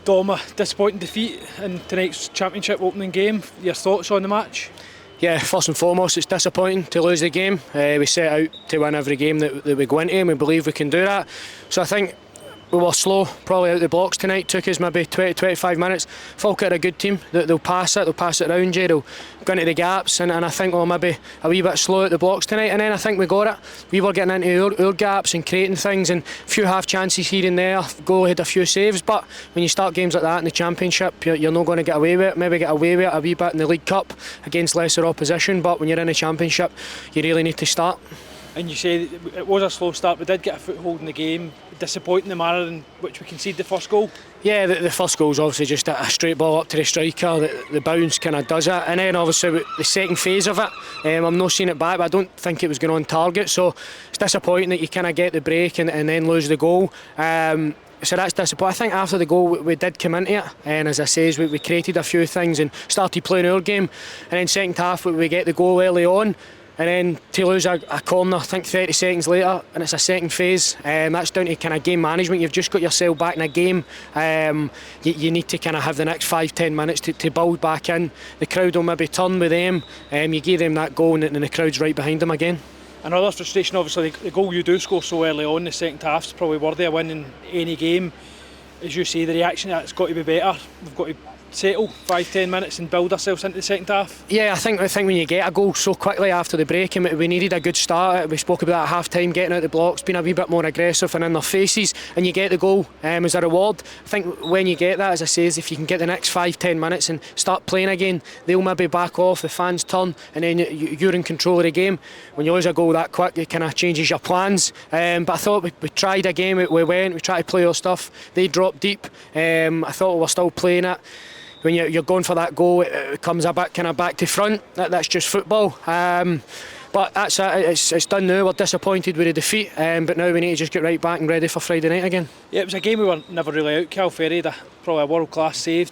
Dom, a disappointing defeat in tonight's championship opening game. Your thoughts on the match? Yeah, first and foremost, it's disappointing to lose the game. We set out to win every game that we go into, and we believe we can do that. So I think we were slow, probably out the blocks tonight. Took us maybe 20-25 minutes. Falkirk are a good team. They'll pass it around you, they'll go into the gaps, and I think we're maybe a wee bit slow at the blocks tonight, and then I think we got it. We were getting into our gaps and creating things, and a few half chances here and there. Goal had a few saves, but when you start games like that in the championship, you're not going to get away with it. Maybe get away with it a wee bit in the League Cup against lesser opposition, but when you're in a championship, you really need to start. And you say it was a slow start, we did get a foothold in the game. Disappointing the manner in which we conceded the first goal. Yeah, the first goal is obviously just a straight ball up to the striker. The bounce kind of does it, and then obviously the second phase of it, I'm not seeing it back, but I don't think it was going on target. So it's disappointing that you kind of get the break and then lose the goal. So that's disappointing. I think after the goal we did come into it, and as I say, we created a few things and started playing our game. And then second half we get the goal early on. And then to lose a corner, I think 30 seconds later, and it's a second phase. That's down to kind of game management. You've just got yourself back in a game. You need to kind of have the next 5-10 minutes to build back in. The crowd will maybe turn with them. You give them that goal, and the crowd's right behind them again. Another frustration, obviously, the goal you do score so early on in the second half is probably worthy of winning any game. As you say, the reaction that's got to be better. We've got to settle 5-10 minutes and build ourselves into the second half. Yeah, I think when you get a goal so quickly after the break, and we needed a good start. We spoke about that at half time, getting out the blocks, being a wee bit more aggressive and in their faces, and you get the goal as a reward. I think when you get that, as I say, if you can get the next 5-10 minutes and start playing again, they'll maybe back off, the fans turn, and then you're in control of the game. When you lose a goal that quick, it kind of changes your plans. But I thought we tried again, we tried to play our stuff. They dropped deep. I thought we were still playing it. When you're going for that goal, it comes a bit kind of back to front. That's just football. But that's it. It's done now. We're disappointed with the defeat, but now we need to just get right back and ready for Friday night again. Yeah, it was a game we were never really out. Cal Ferry had probably a world-class save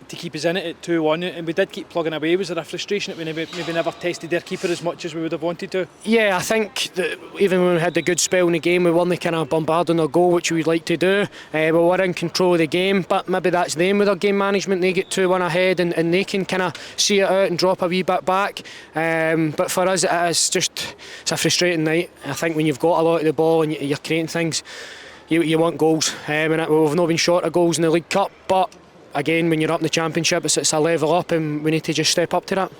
to keep us in it at 2-1, and we did keep plugging away. Was there a frustration that we maybe never tested their keeper as much as we would have wanted to? Yeah, I think that even when we had the good spell in the game, we weren't kind of bombarding their goal, which we'd like to do. We were in control of the game, but maybe that's them with their game management. They get 2-1 ahead, and they can kind of see it out and drop a wee bit back. But for us, it's a frustrating night. I think when you've got a lot of the ball and you're creating things, you want goals. And we've not been short of goals in the League Cup, but again, when you're up in the championship, it's a level up, and we need to just step up to that.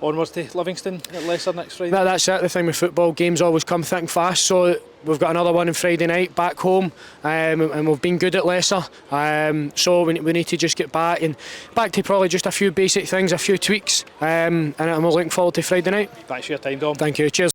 Onwards to Livingston at Leicester next Friday. That's it. The thing with football, games always come thick and fast. So we've got another one on Friday night back home, and we've been good at Leicester. So we need to just get back to probably just a few basic things, a few tweaks, and I'm looking forward to Friday night. Thanks for your time, Dom. Thank you. Cheers.